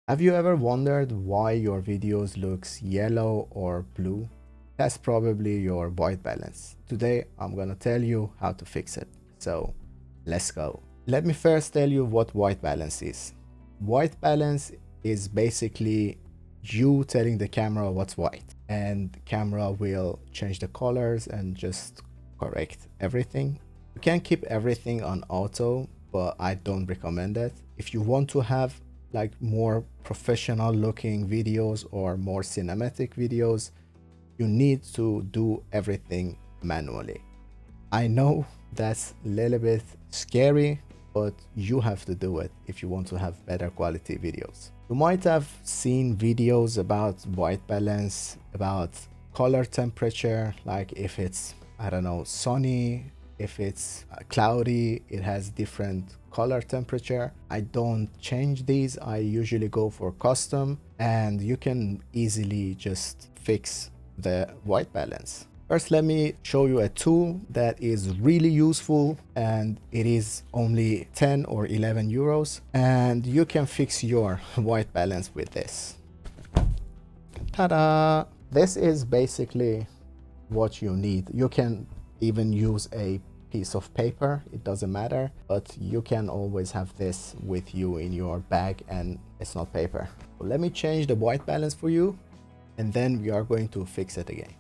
Have you ever wondered why your videos looks yellow or blue? That's probably your white balance. Today I'm gonna tell you how to fix it. So let's go. Let me first tell you what white balance is. White balance is basically you telling the camera what's white, and the camera will change the colors and just correct everything. You can keep everything on auto, but I don't recommend it. If you want to have like more professional looking videos or more cinematic videos, you need to do everything manually. I know that's a little bit scary, but you have to do it if you want to have better quality videos. You might have seen videos about white balance, about color temperature, like if it's, I don't know, sunny, if it's cloudy, it has different color temperature. I don't change these. I usually go for custom, and you can easily just fix the white balance. First, let me show you a tool that is really useful, and it is only 10 or 11 euros, and you can fix your white balance with this. Ta-da! This is basically what you need. You can even use a piece of paper, it doesn't matter, but you can always have this with you in your bag and it's not paper. So let me change the white balance for you, and then we are going to fix it again.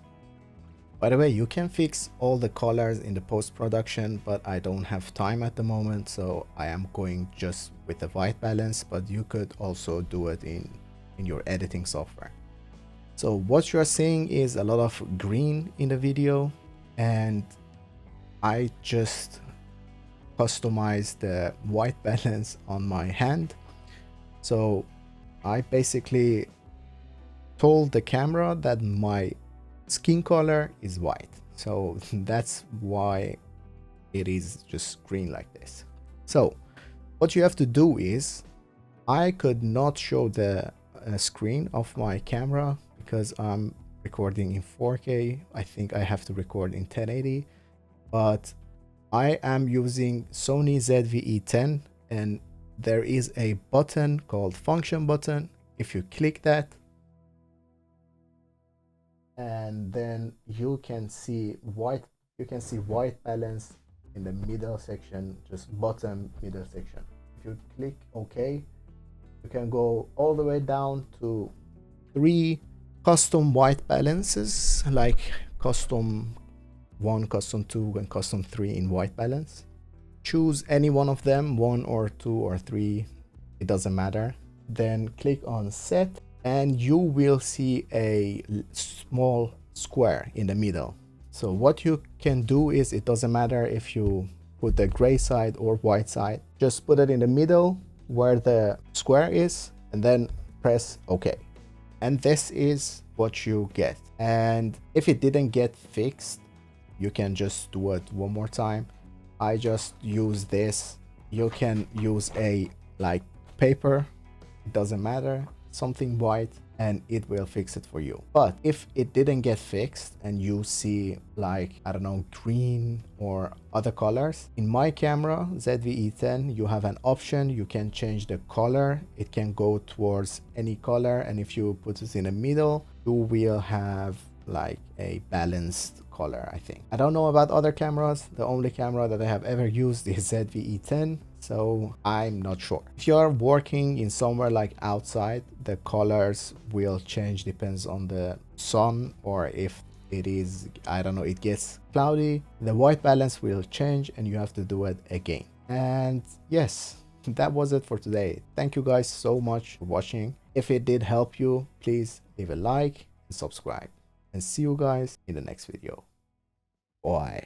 By the way, you can fix all the colors in the post-production, but I don't have time at the moment, so I am going just with the white balance, but you could also do it in your editing software. So what you're seeing is a lot of green in the video, and I just customized the white balance on my hand. So I basically told the camera that my skin color is white, so that's why it is just green like this. So what you have to do is, I could not show the screen of my camera because I'm recording in 4K. I think I have to record in 1080, but I am using Sony ZV-E10, and there is a button called function button. If you click that, and then you can see white balance in the middle section, just bottom middle section. If you click OK, you can go all the way down to 3 custom white balances, like custom 1, custom 2, and custom 3 in white balance. Choose any one of them, 1 or 2 or 3, it doesn't matter. Then click on set, and you will see a small square in the middle. So what you can do is, it doesn't matter if you put the gray side or white side, just put it in the middle where the square is, and then press OK. And this is what you get. And if it didn't get fixed, you can just do it one more time. I just use this. You can use a like paper, it doesn't matter, something white, and it will fix it for you. But if it didn't get fixed and you see like, I don't know, green or other colors, in my camera ZV-E10 you have an option. You can change the color. It can go towards any color, and if you put it in the middle, you will have like a balanced color. I think, I don't know about other cameras. The only camera that I have ever used is ZV-E10, so I'm not sure. If you are working in somewhere like outside, the colors will change, depends on the sun, or if it is, I don't know, it gets cloudy, the white balance will change and you have to do it again. And yes, that was it for today. Thank you guys so much for watching. If it did help you, please leave a like and subscribe, and see you guys in the next video. Bye.